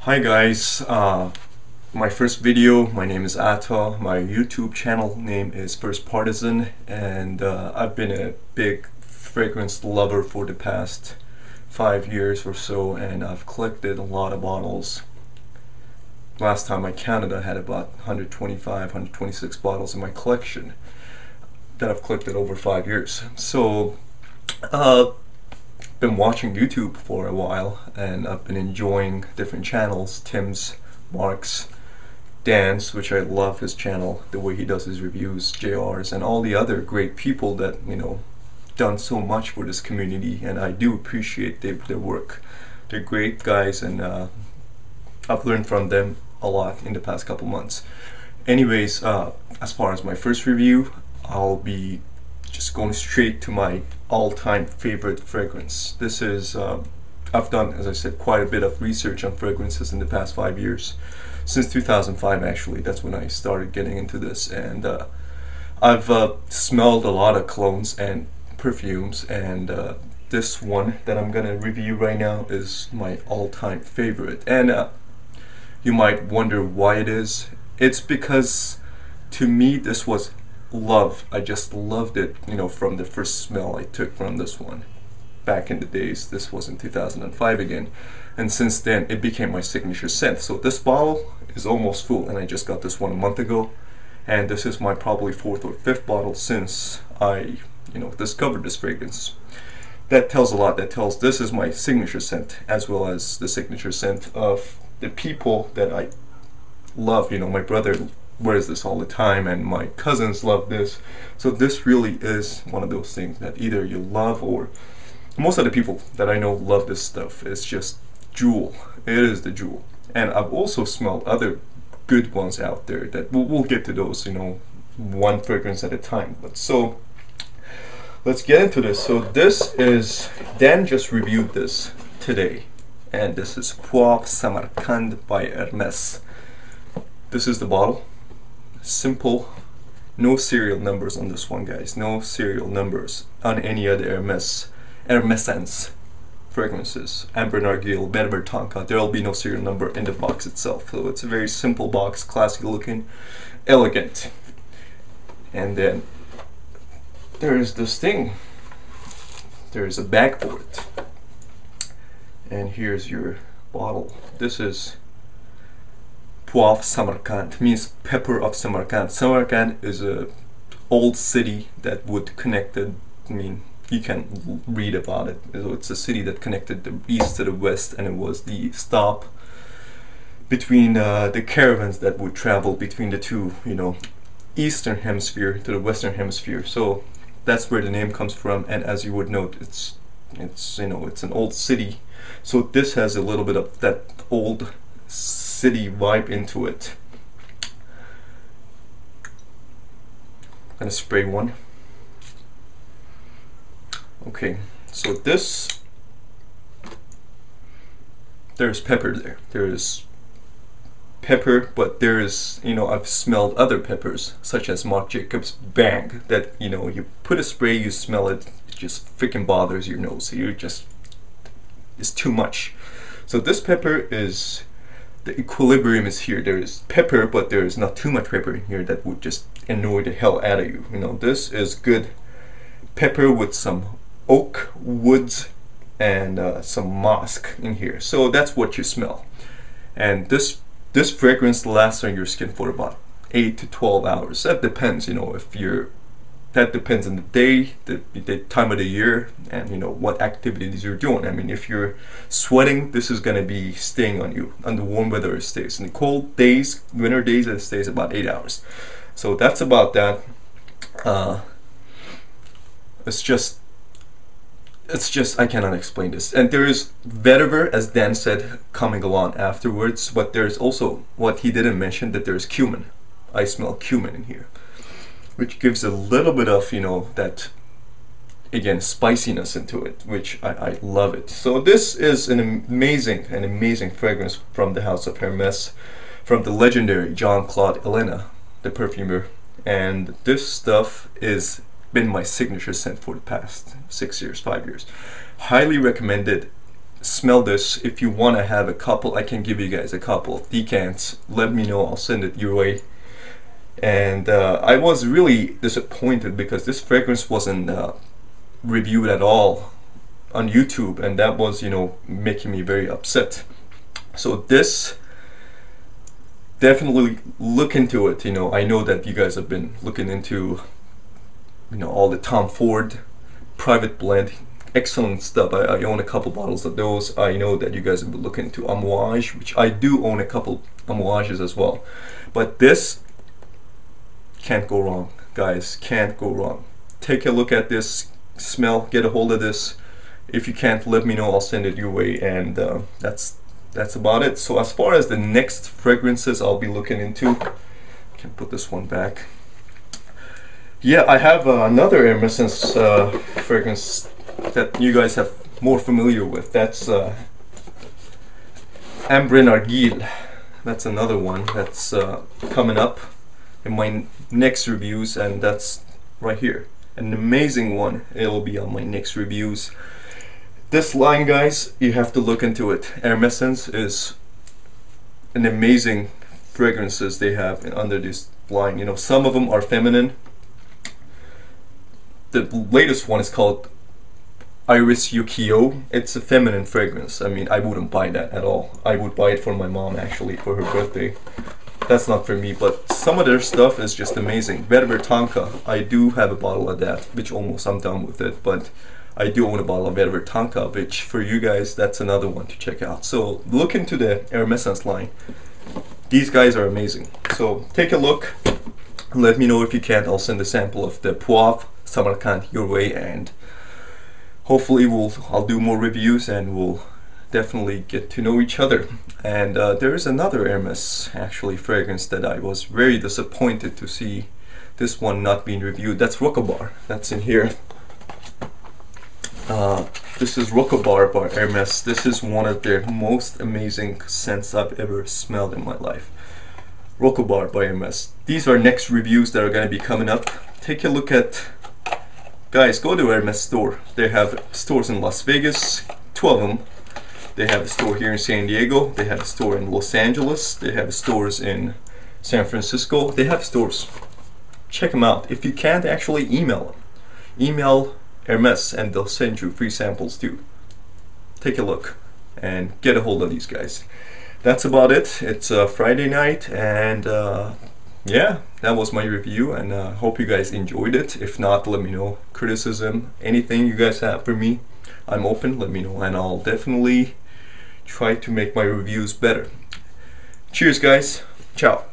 Hi guys, my first video, my name is Atta, my YouTube channel name is First Partisan, and I've been a big fragrance lover for the past 5 years or so, and I've collected a lot of bottles. Last time I counted, I had about 125, 126 bottles in my collection that I've collected over 5 years. So been watching YouTube for a while, and I've been enjoying different channels, Tim's, Mark's, Dan's, which I love his channel, the way he does his reviews, JR's, and all the other great people that, done so much for this community, and I do appreciate their work. They're great guys, and I've learned from them a lot in the past couple months. Anyways, as far as my first review, I'll be just going straight to my all-time favorite fragrance. This is, I've done, as I said, quite a bit of research on fragrances in the past 5 years. Since 2005 actually, that's when I started getting into this, and I've smelled a lot of colognes and perfumes, and this one that I'm gonna review right now is my all-time favorite. And you might wonder why it is. It's because to me this was love. I just loved it, from the first smell I took from this one. Back in the days, this was in 2005 again, and since then it became my signature scent. So this bottle is almost full, and I just got this one a month ago, and this is my probably 4th or 5th bottle since I discovered this fragrance. That tells a lot. That tells this is my signature scent, as well as the signature scent of the people that I love. My brother wears this all the time, and my cousins love this. So this really is one of those things that either you love, or most of the people that I know love this stuff. It's just jewel. It is the jewel. And I've also smelled other good ones out there that we'll get to those, one fragrance at a time. But so let's get into this. So this is, Dan just reviewed this today, and this is Poivre Samarcande by Hermes. This is the bottle. Simple, no serial numbers on this one, guys. No serial numbers on any other Hermessence fragrances. Amber Narguil, Berber Tonka, there will be no serial number in the box itself. So it's a very simple box, classy looking, elegant. And then there's this thing. There's a bag for it. And here's your bottle. This is Poivre Samarcande, means pepper of Samarkand. Samarkand is a old city that would connected, you can read about it. It's a city that connected the east to the west, and it was the stop between the caravans that would travel between the two, eastern hemisphere to the western hemisphere. So that's where the name comes from, and as you would note, it's an old city. So this has a little bit of that old city vibe into it. I'm gonna spray one. Okay, so this, there's pepper there. There's pepper, but there's, I've smelled other peppers, such as Marc Jacobs Bang, that, you put a spray, you smell it, it just freaking bothers your nose. It's too much. So this pepper is, the equilibrium is here. There is pepper, but there is not too much pepper in here that would just annoy the hell out of you. This is good pepper with some oak woods and some musk in here. So that's what you smell. And this fragrance lasts on your skin for about 8 to 12 hours. That depends, that depends on the day, the time of the year, and what activities you're doing. If you're sweating, this is going to be staying on you. On the warm weather, it stays. In the cold days, winter days, it stays about 8 hours. So that's about that. It's just I cannot explain this. And there is vetiver, as Dan said, coming along afterwards, but there's also, what he didn't mention, that there's cumin. I smell cumin in here, which gives a little bit of, that, again, spiciness into it, which I love it. So this is an amazing fragrance from the house of Hermes, from the legendary Jean-Claude Ellena, the perfumer. And this stuff is been my signature scent for the past 6 years, 5 years. Highly recommended smell this, if you want to have a couple, I can give you guys a couple of decants. Let me know, I'll send it your way. And I was really disappointed because this fragrance wasn't reviewed at all on YouTube, and that was, you know, making me very upset. So this, definitely look into it. You know, I know that you guys have been looking into, you know, all the Tom Ford private blend, excellent stuff. I own a couple bottles of those. I know that you guys have been looking into Amouage, which I do own a couple Amouages as well. But this, can't go wrong, guys, can't go wrong. Take a look at this, smell, get a hold of this. If you can't, let me know, I'll send it your way. And that's about it. So as far as the next fragrances I'll be looking into, I can put this one back. Yeah, I have another Hermessence fragrance that you guys have more familiar with. That's Ambre Narguile. That's another one that's coming up in my next reviews, and that's right here. An amazing one. It'll be on my next reviews. This line, guys, you have to look into it. Hermessence is an amazing fragrances they have under this line. You know, some of them are feminine. The latest one is called Iris Yukio. It's a feminine fragrance. I mean, I wouldn't buy that at all. I would buy it for my mom, actually, for her birthday. That's not for me, but some of their stuff is just amazing. Vetiver Tonka, I do have a bottle of that, which almost I'm done with it, but I do own a bottle of Vetiver Tonka, which for you guys, that's another one to check out. So look into the Hermessence line. These guys are amazing. So take a look. Let me know if you can. I'll send a sample of the Poivre Samarcande your way, and hopefully I'll do more reviews and we'll definitely get to know each other. And there is another Hermes actually fragrance that I was very disappointed to see this one not being reviewed. That's Rocobar. That's in here. This is Rocobar by Hermes. This is one of their most amazing scents I've ever smelled in my life. Rocobar by Hermes. These are next reviews that are going to be coming up. Take a look at, guys, go to Hermes store. They have stores in Las Vegas, 2 of them. They have a store here in San Diego. They have a store in Los Angeles. They have stores in San Francisco. They have stores. Check them out. If you can't, actually email them. Email Hermes and they'll send you free samples too. Take a look and get a hold of these guys. That's about it. It's a Friday night, and yeah, that was my review, and hope you guys enjoyed it. If not, let me know. Criticism, anything you guys have for me, I'm open. Let me know, and I'll definitely try to make my reviews better. Cheers, guys. Ciao.